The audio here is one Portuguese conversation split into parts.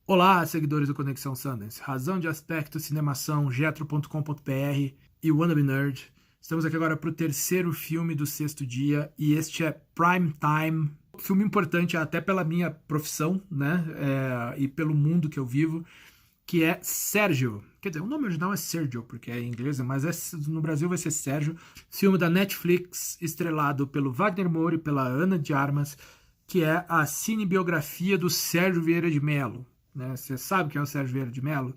Olá, seguidores do Conexão Sundance, Razão de Aspecto, Cinemação, Jetro.com.br e Wannabe Nerd. Estamos aqui agora para o terceiro filme do sexto dia e este é Prime Time. Filme importante até pela minha profissão, né, e pelo mundo que eu vivo, que é Sérgio. Quer dizer, o nome original é Sergio, porque é em inglês, mas no Brasil vai ser Sérgio. Filme da Netflix, estrelado pelo Wagner Moura e pela Ana de Armas, que é a cinebiografia do Sérgio Vieira de Mello. Né? Você sabe quem é o Sérgio Vieira de Mello?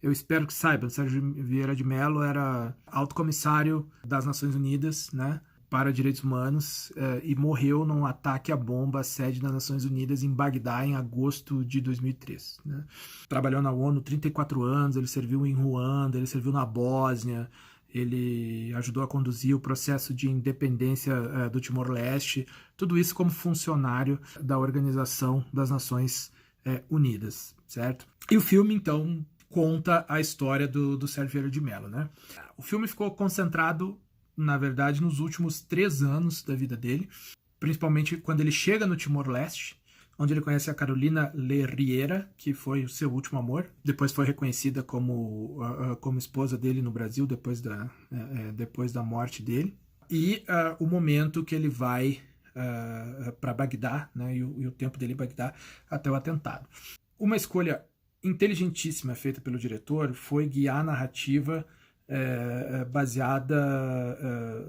Eu espero que saiba. O Sérgio Vieira de Mello era alto comissário das Nações Unidas, né, para direitos humanos, e morreu num ataque à bomba à sede das Nações Unidas em Bagdá em agosto de 2003. Né? Trabalhou na ONU 34 anos, ele serviu em Ruanda, ele serviu na Bósnia, ele ajudou a conduzir o processo de independência do Timor-Leste, tudo isso como funcionário da Organização das Nações Unidas, certo? E o filme, então, conta a história do Sérgio Vieira de Mello, né? O filme ficou concentrado, na verdade, nos últimos 3 anos da vida dele, principalmente quando ele chega no Timor-Leste, onde ele conhece a Carolina Le Riera, que foi o seu último amor, depois foi reconhecida como esposa dele no Brasil, depois da morte dele, e o momento que ele vai para Bagdá, né, e o tempo dele em Bagdá até o atentado. Uma escolha inteligentíssima feita pelo diretor foi guiar a narrativa baseada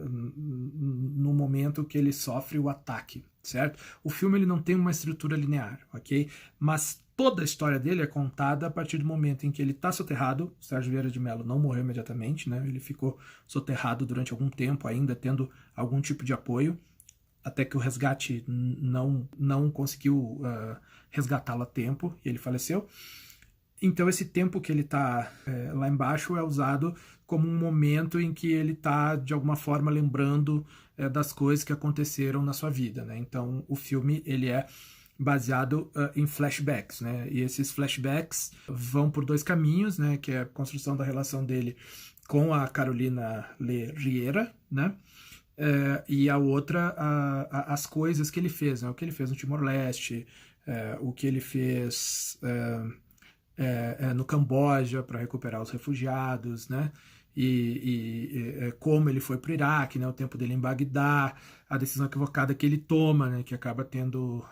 no momento que ele sofre o ataque, certo? O filme ele não tem uma estrutura linear, ok? Mas toda a história dele é contada a partir do momento em que ele está soterrado. O Sérgio Vieira de Mello não morreu imediatamente, né? Ele ficou soterrado durante algum tempo ainda, tendo algum tipo de apoio, até que o resgate não conseguiu resgatá-lo a tempo e ele faleceu. Então esse tempo que ele está lá embaixo é usado como um momento em que ele está, de alguma forma, lembrando das coisas que aconteceram na sua vida, né? Então o filme ele é baseado em flashbacks, né? E esses flashbacks vão por 2 caminhos, né? Que é a construção da relação dele com a Carolina Le Riera, né? E a outra, as coisas que ele fez, né? O que ele fez no Timor-Leste, o que ele fez no Camboja para recuperar os refugiados, né? E como ele foi para o Iraque, né? O tempo dele em Bagdá, a decisão equivocada que ele toma, né? Que acaba tendo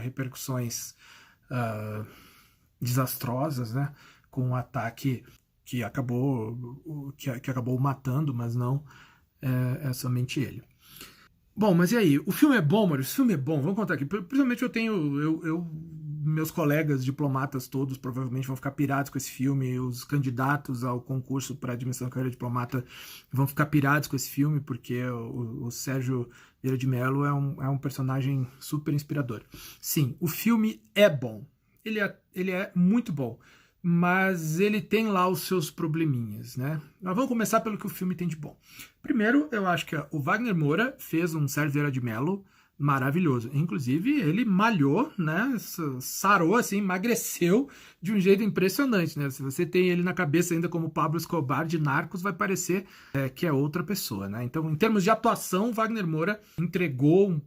repercussões desastrosas, né? Com um ataque que acabou matando, mas não é somente ele. Bom, mas e aí? O filme é bom, Mário? O filme é bom, vamos contar aqui. Principalmente meus colegas diplomatas todos provavelmente vão ficar pirados com esse filme, os candidatos ao concurso para admissão à carreira de diplomata vão ficar pirados com esse filme, porque o Sérgio Vieira de Mello é um personagem super inspirador. Sim, o filme é bom, ele é muito bom, mas ele tem lá os seus probleminhas, né? Nós vamos começar pelo que o filme tem de bom. Primeiro, eu acho que o Wagner Moura fez um Sérgio Vieira de Mello maravilhoso. Inclusive, ele malhou, né? Sarou, assim, emagreceu de um jeito impressionante, né? Se você tem ele na cabeça ainda como Pablo Escobar de Narcos, vai parecer que é outra pessoa, né? Então, em termos de atuação, Wagner Moura entregou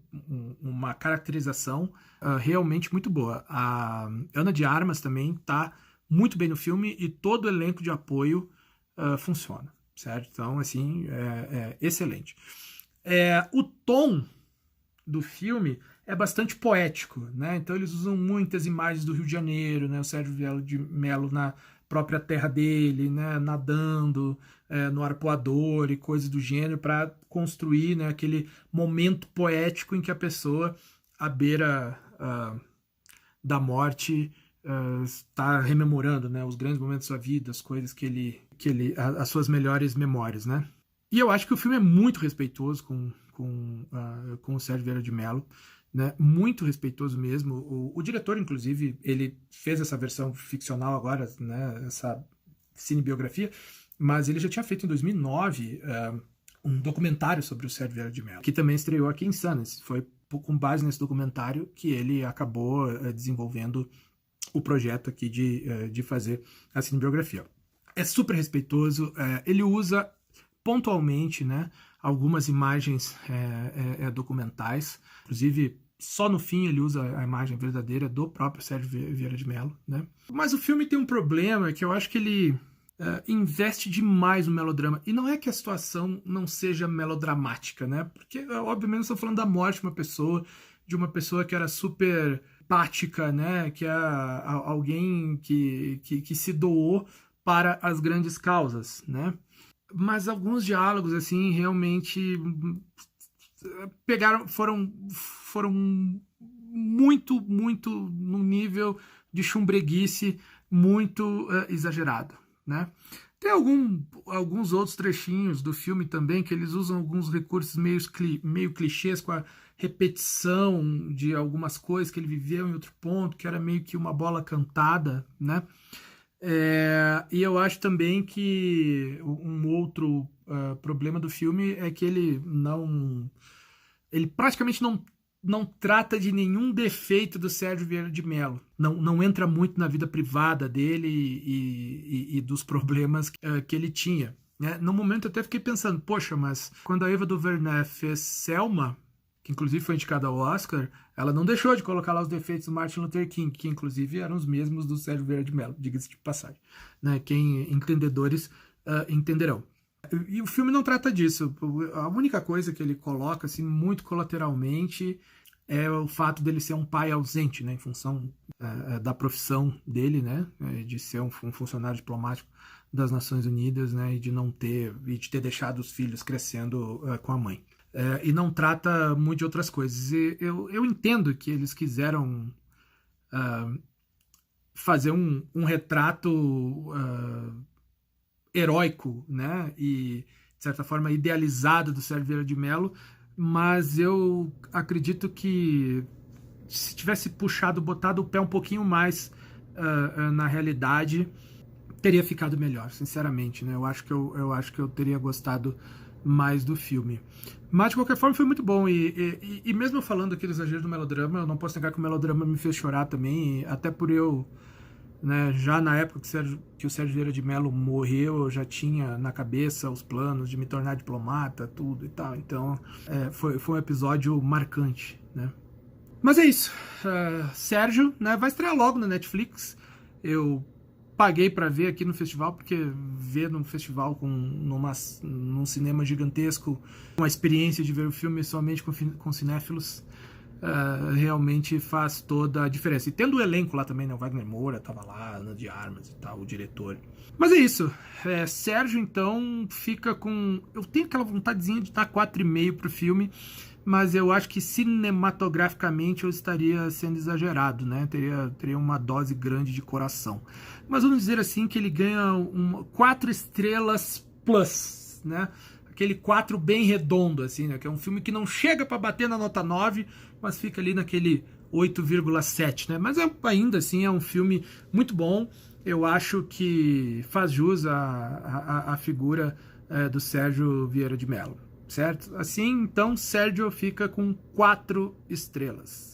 uma caracterização realmente muito boa. A Ana de Armas também tá muito bem no filme e todo o elenco de apoio funciona, certo? Então, assim, excelente. O tom do filme é bastante poético, né? Então eles usam muitas imagens do Rio de Janeiro, né? O Sérgio Vieira de Mello na própria terra dele, né? Nadando no arpoador e coisas do gênero para construir, né, aquele momento poético em que a pessoa, à beira da morte, está rememorando, né, os grandes momentos da sua vida, as coisas as suas melhores memórias, né? E eu acho que o filme é muito respeitoso com o Sérgio Vieira de Mello, né? Muito respeitoso mesmo. O diretor, inclusive, ele fez essa versão ficcional agora, né, essa cinebiografia, mas ele já tinha feito em 2009 um documentário sobre o Sérgio Vieira de Mello, que também estreou aqui em Sundance. Foi com base nesse documentário que ele acabou desenvolvendo o projeto aqui de fazer a cinebiografia. É super respeitoso, ele usa pontualmente, né, algumas imagens documentais, inclusive só no fim ele usa a imagem verdadeira do próprio Sérgio Vieira de Mello, né? Mas o filme tem um problema que eu acho que ele investe demais no melodrama. E não é que a situação não seja melodramática, né? Porque, obviamente, eu estou falando da morte de uma pessoa que era super empática, né? Que é alguém que se doou para as grandes causas, né? Mas alguns diálogos, assim, realmente foram muito num nível de chumbreguice muito exagerado, né? Tem alguns outros trechinhos do filme também que eles usam alguns recursos meio clichês, com a repetição de algumas coisas que ele viveu em outro ponto, que era meio que uma bola cantada, né? E eu acho também que um outro problema do filme é que ele praticamente não trata de nenhum defeito do Sérgio Vieira de Mello. Não entra muito na vida privada dele e dos problemas que ele tinha, né? No momento eu até fiquei pensando, poxa, mas quando a Ava DuVernay fez Selma, que inclusive foi indicada ao Oscar, ela não deixou de colocar lá os defeitos do Martin Luther King, que inclusive eram os mesmos do Sérgio Vieira de Mello, diga-se de passagem, né? Quem entendedores entenderão. E o filme não trata disso. A única coisa que ele coloca, assim, muito colateralmente, é o fato dele ser um pai ausente, né, em função da profissão dele, né, de ser um funcionário diplomático das Nações Unidas, né, e de ter deixado os filhos crescendo com a mãe. E não trata muito de outras coisas. E eu entendo que eles quiseram fazer um retrato heróico, né, e de certa forma idealizado do Sérgio Vieira de Mello, mas eu acredito que se tivesse botado o pé um pouquinho mais na realidade, teria ficado melhor, sinceramente, né? Eu acho que eu teria gostado mais do filme. Mas, de qualquer forma, foi muito bom. E mesmo eu falando aqui do exagero do melodrama, eu não posso negar que o melodrama me fez chorar também, até por eu, né, já na época que o Sérgio Vieira de Mello morreu, eu já tinha na cabeça os planos de me tornar diplomata, tudo e tal. Então, foi um episódio marcante, né? Mas é isso. Sérgio, né, vai estrear logo na Netflix. Eu paguei para ver aqui no festival, porque ver num festival num cinema gigantesco, uma experiência de ver o filme somente com cinéfilos, realmente faz toda a diferença. E tendo o elenco lá também, né? O Wagner Moura tava lá, Ana de Armas e tal, o diretor. Mas é isso. Sérgio, então, fica com... Eu tenho aquela vontadezinha de dar 4,5 pro filme, mas eu acho que cinematograficamente eu estaria sendo exagerado, né? Teria uma dose grande de coração. Mas vamos dizer assim que ele ganha 4 estrelas plus, né? Aquele 4 bem redondo, assim, né? Que é um filme que não chega para bater na nota 9, mas fica ali naquele 8,7, né? Mas ainda assim é um filme muito bom. Eu acho que faz jus à figura do Sérgio Vieira de Mello, certo? Assim, então, Sérgio fica com 4 estrelas.